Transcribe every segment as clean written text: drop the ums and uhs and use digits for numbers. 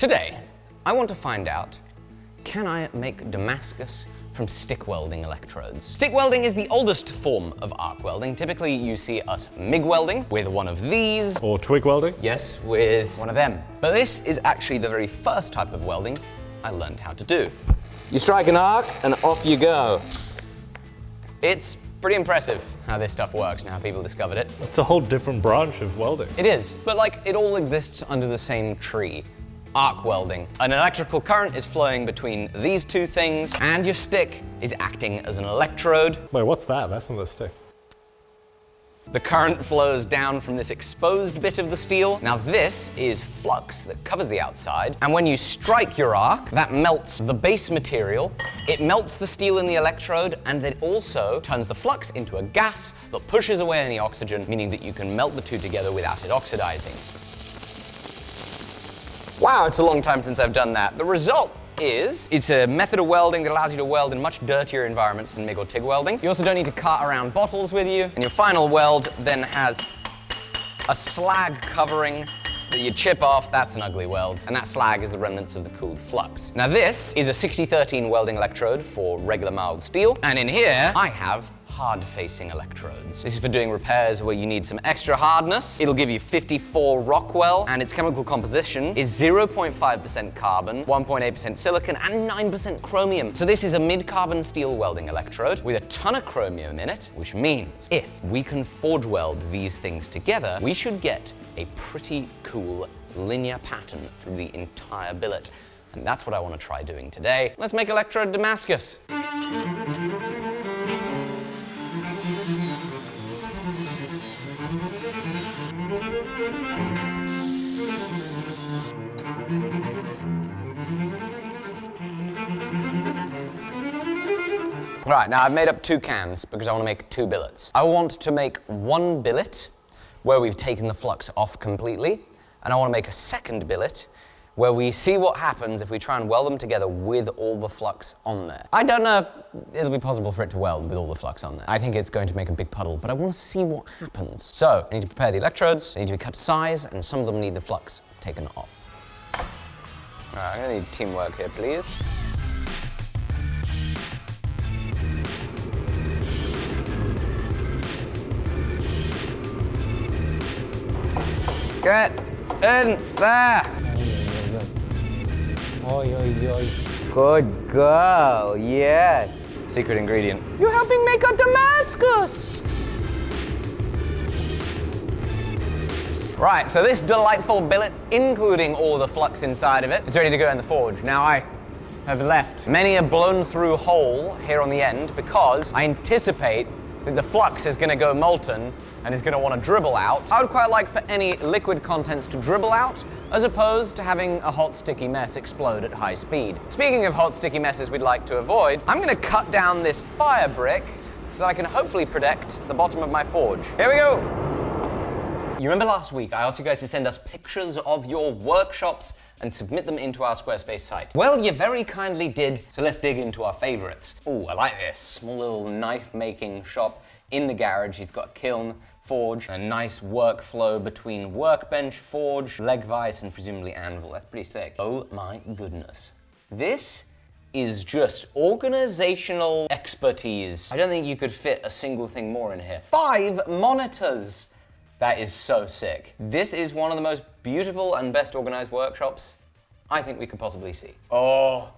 Today, I want to find out, can I make Damascus from stick welding electrodes? Stick welding is the oldest form of arc welding. Typically, you see us MIG welding with one of these. Or twig welding? Yes, with one of them. But this is actually the very first type of welding I learned how to do. You strike an arc and off you go. It's pretty impressive how this stuff works and how people discovered it. It's a whole different branch of welding. It is, but like it all exists under the same tree. Arc welding. An electrical current is flowing between these two things, and your stick is acting as an electrode. Wait, what's that? That's not a stick. The current flows down from this exposed bit of the steel. Now this is flux that covers the outside, and when you strike your arc, that melts the base material, it melts the steel in the electrode, and it also turns the flux into a gas that pushes away any oxygen, meaning that you can melt the two together without it oxidizing. Wow, it's a long time since I've done that. The result is, it's a method of welding that allows you to weld in much dirtier environments than MIG or TIG welding. You also don't need to cart around bottles with you, and your final weld then has a slag covering that you chip off. That's an ugly weld, and that slag is the remnants of the cooled flux. Now this is a 6013 welding electrode for regular mild steel, and in here I have hard-facing electrodes. This is for doing repairs where you need some extra hardness. It'll give you 54 Rockwell, and its chemical composition is 0.5% carbon, 1.8% silicon, and 9% chromium. So this is a mid-carbon steel welding electrode with a ton of chromium in it, which means if we can forge weld these things together, we should get a pretty cool linear pattern through the entire billet. And that's what I want to try doing today. Let's make electrode Damascus. All right, now I've made up 2 cans because I want to make 2 billets. I want to make 1 billet where we've taken the flux off completely, and I want to make a second billet where we see what happens if we try and weld them together with all the flux on there. I don't know if it'll be possible for it to weld with all the flux on there. I think it's going to make a big puddle, but I want to see what happens. So I need to prepare the electrodes, they need to be cut to size, and some of them need the flux taken off. All right, I'm gonna need teamwork here, please. Get in there. Oi, oi, oi. Good girl, yes. Secret ingredient. You're helping make a Damascus. Right, so this delightful billet, including all the flux inside of it, is ready to go in the forge. Now I have left many a blown through hole here on the end because I anticipate that the flux is gonna go molten and is going to want to dribble out. I would quite like for any liquid contents to dribble out, as opposed to having a hot, sticky mess explode at high speed. Speaking of hot, sticky messes we'd like to avoid, I'm going to cut down this fire brick so that I can hopefully protect the bottom of my forge. Here we go! You remember last week I asked you guys to send us pictures of your workshops and submit them into our Squarespace site? Well, you very kindly did, so let's dig into our favorites. Ooh, I like this. Small little knife-making shop in the garage. He's got a kiln, forge, a nice workflow between workbench, forge, leg vise, and presumably anvil. That's pretty sick. Oh my goodness. This is just organizational expertise. I don't think you could fit a single thing more in here. 5 monitors. That is so sick. This is one of the most beautiful and best organized workshops I think we could possibly see. Oh,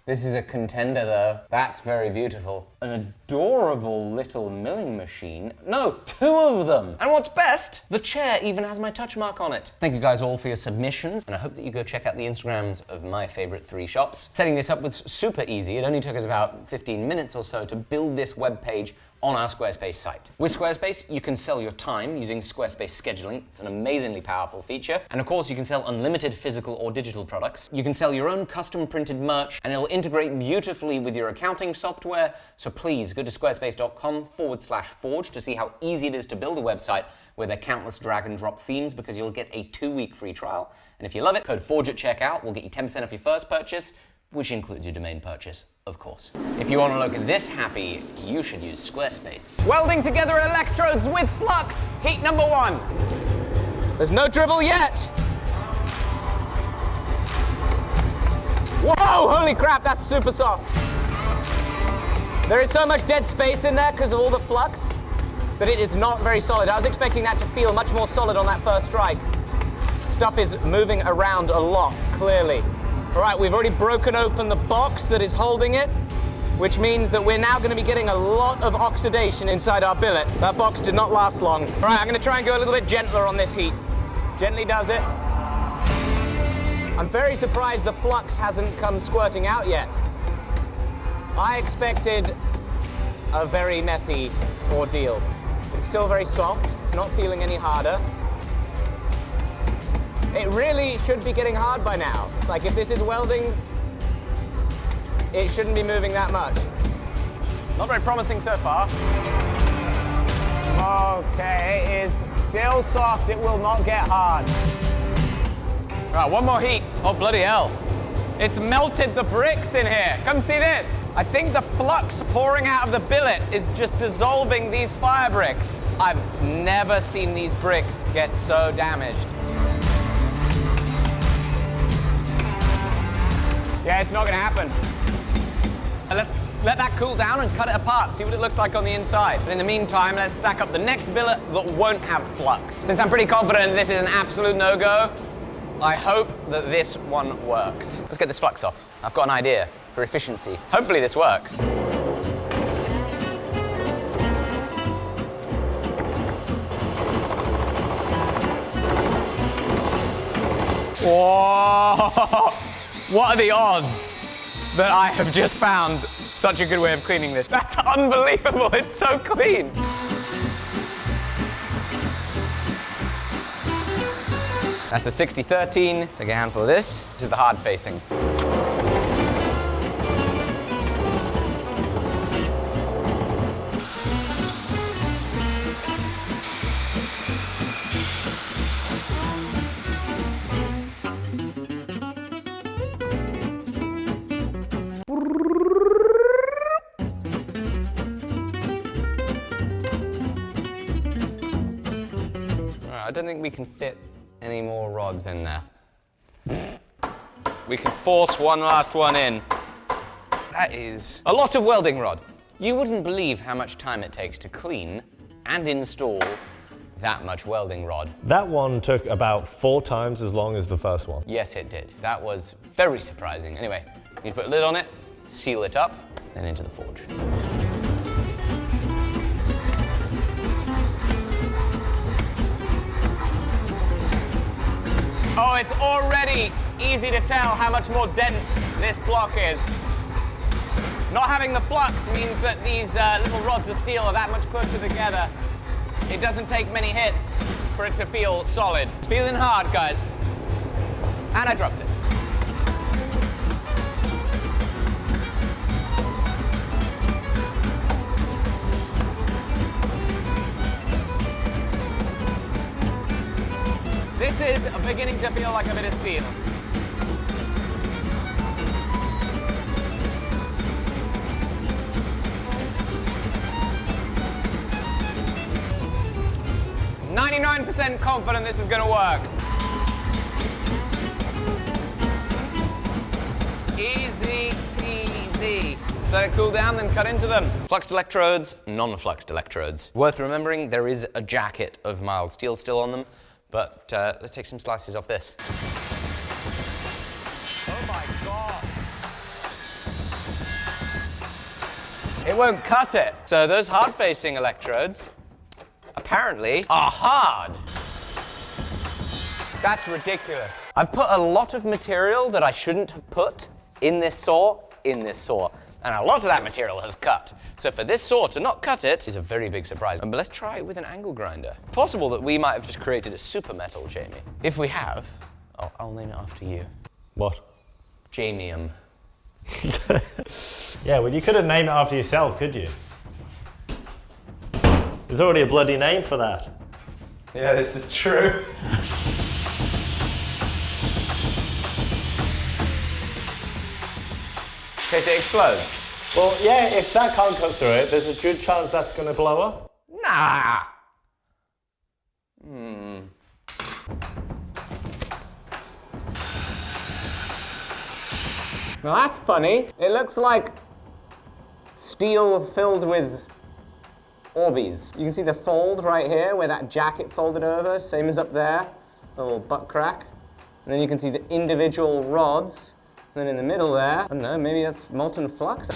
this is a contender though. That's very beautiful. An adorable little milling machine. No, 2 of them. And what's best, the chair even has my touch mark on it. Thank you guys all for your submissions, and I hope that you go check out the Instagrams of my favorite 3 shops. Setting this up was super easy. It only took us about 15 minutes or so to build this web page on our Squarespace site. With Squarespace, you can sell your time using Squarespace scheduling. It's an amazingly powerful feature. And of course, you can sell unlimited physical or digital products. You can sell your own custom printed merch, and it'll integrate beautifully with your accounting software. So please go to squarespace.com/forge to see how easy it is to build a website with their countless drag and drop themes, because you'll get a 2-week free trial. And if you love it, code FORGE at checkout will get you 10% off your first purchase, which includes your domain purchase, of course. If you want to look this happy, you should use Squarespace. Welding together electrodes with flux, heat number 1. There's no dribble yet. Whoa, holy crap, that's super soft. There is so much dead space in there because of all the flux that it is not very solid. I was expecting that to feel much more solid on that first strike. Stuff is moving around a lot, clearly. All right, we've already broken open the box that is holding it, which means that we're now going to be getting a lot of oxidation inside our billet. That box did not last long. All right, I'm going to try and go a little bit gentler on this heat. Gently does it. I'm very surprised the flux hasn't come squirting out yet. I expected a very messy ordeal. It's still very soft. It's not feeling any harder. It really should be getting hard by now. Like, if this is welding, it shouldn't be moving that much. Not very promising so far. Okay, it is still soft. It will not get hard. Right, one more heat. Oh, bloody hell. It's melted the bricks in here. Come see this. I think the flux pouring out of the billet is just dissolving these fire bricks. I've never seen these bricks get so damaged. Yeah, it's not gonna happen. Let's let that cool down and cut it apart, see what it looks like on the inside. But in the meantime, let's stack up the next billet that won't have flux. Since I'm pretty confident this is an absolute no-go, I hope that this one works. Let's get this flux off. I've got an idea for efficiency. Hopefully this works. Whoa! What are the odds that I have just found such a good way of cleaning this? That's unbelievable, it's so clean. That's a 60-13. Take a handful of this. This is the hard facing. I don't think we can fit any more rods in there. We can force one last one in. That is a lot of welding rod. You wouldn't believe how much time it takes to clean and install that much welding rod. That one took about 4 times as long as the first one. Yes, it did. That was very surprising. Anyway, you put a lid on it, seal it up, then into the forge. Oh, it's already easy to tell how much more dense this block is. Not having the flux means that these little rods of steel are that much closer together. It doesn't take many hits for it to feel solid. It's feeling hard, guys. And I dropped it. This is beginning to feel like a bit of steel. %99 confident this is going to work. Easy peasy. So let it cool down, then cut into them. Fluxed electrodes, non-fluxed electrodes. Worth remembering, there is a jacket of mild steel still on them. But let's take some slices off this. Oh my God. It won't cut it. So those hard-facing electrodes apparently are hard. That's ridiculous. I've put a lot of material that I shouldn't have put in this saw, and a lot of that material has cut. So for this saw to not cut it is a very big surprise. But let's try it with an angle grinder. Possible that we might have just created a super metal, Jamie. If we have, I'll name it after you. What? Jamium. Yeah, well, you could have named it after yourself, could you? There's already a bloody name for that. Yeah, this is true. In case it explodes. Well, yeah, if that can't cut through it, there's a good chance that's going to blow up. Nah. Well, that's funny. It looks like steel filled with Orbeez. You can see the fold right here where that jacket folded over, same as up there, a little butt crack. And then you can see the individual rods. And then in the middle there, I don't know, maybe that's molten flux.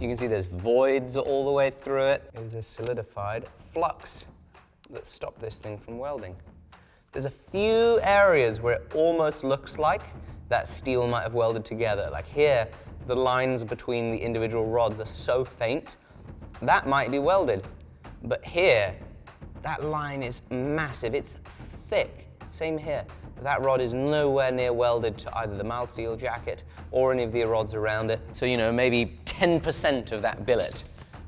You can see there's voids all the way through it. There's a solidified flux that stopped this thing from welding. There's a few areas where it almost looks like that steel might have welded together. Like here, the lines between the individual rods are so faint, that might be welded. But here, that line is massive, it's thick. Same here. That rod is nowhere near welded to either the mild steel jacket or any of the rods around it. So, you know, maybe 10% of that billet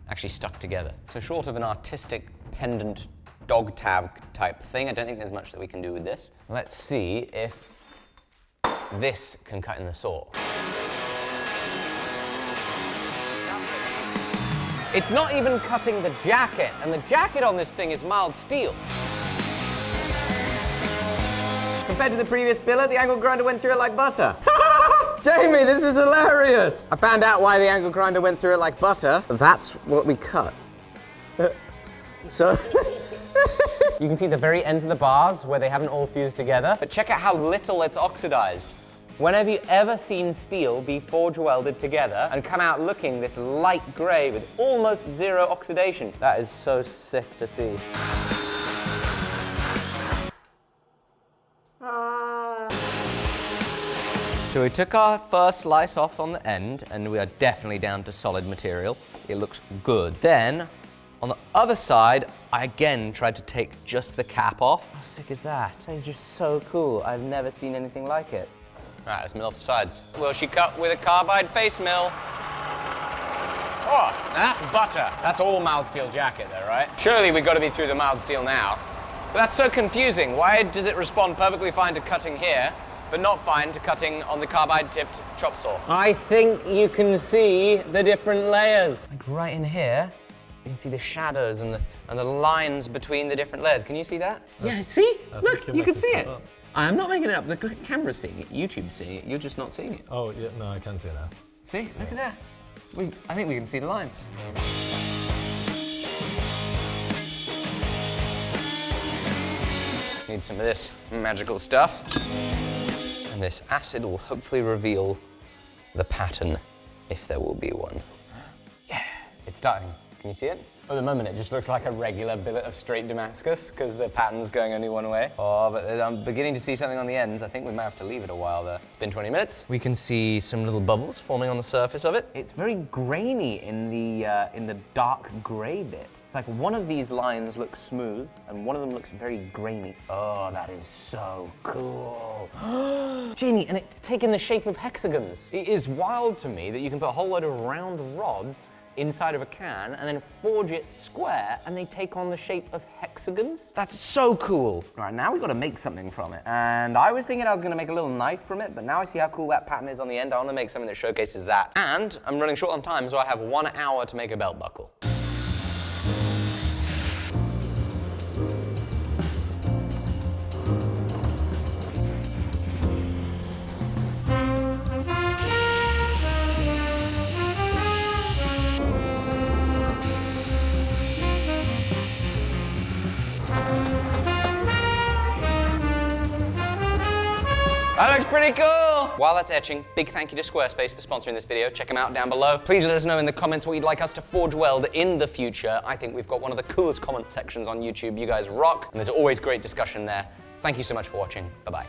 actually stuck together. So short of an artistic pendant dog tag type thing, I don't think there's much that we can do with this. Let's see if this can cut in the saw. It's not even cutting the jacket, and the jacket on this thing is mild steel. Compared to the previous billet, the angle grinder went through it like butter. Jamie, this is hilarious! I found out why the angle grinder went through it like butter. That's what we cut. So, you can see the very ends of the bars where they haven't all fused together, but check out how little it's oxidized. When have you ever seen steel be forge welded together and come out looking this light gray with almost zero oxidation? That is so sick to see. So we took our first slice off on the end and we are definitely down to solid material. It looks good. Then, on the other side, I again tried to take just the cap off. How sick is that? That is just so cool. I've never seen anything like it. All right, let's mill off the sides. Will she cut with a carbide face mill? Oh, now that's butter. That's all mild steel jacket though, right? Surely we've got to be through the mild steel now. But that's so confusing. Why does it respond perfectly fine to cutting here, but not fine to cutting on the carbide-tipped chop saw? I think you can see the different layers. Like right in here, you can see the shadows and the lines between the different layers. Can you see that? Yeah, see? Look, you can see it. I'm not making it up. The camera's seeing it. YouTube's seeing it. You're just not seeing it. Oh, yeah, no, I can see it now. See? Look at that. I think we can see the lines. Need some of this magical stuff. And this acid will hopefully reveal the pattern, if there will be one. Yeah, it's starting. Can you see it? At the moment, it just looks like a regular billet of straight Damascus because the pattern's going only one way. Oh, but I'm beginning to see something on the ends. I think we might have to leave it a while there. It's been 20 minutes. We can see some little bubbles forming on the surface of it. It's very grainy in the dark gray bit. It's like one of these lines looks smooth and one of them looks very grainy. Oh, that is so cool. Jamie, and it's taken the shape of hexagons. It is wild to me that you can put a whole load of round rods inside of a can and then forge it square and they take on the shape of hexagons. That's so cool. All right, now we've got to make something from it. And I was thinking I was going to make a little knife from it, but now I see how cool that pattern is on the end. I want to make something that showcases that. And I'm running short on time, so I have 1 hour to make a belt buckle. That looks pretty cool! While that's etching, big thank you to Squarespace for sponsoring this video. Check them out down below. Please let us know in the comments what you'd like us to forge weld in the future. I think we've got one of the coolest comment sections on YouTube. You guys rock, and there's always great discussion there. Thank you so much for watching. Bye-bye.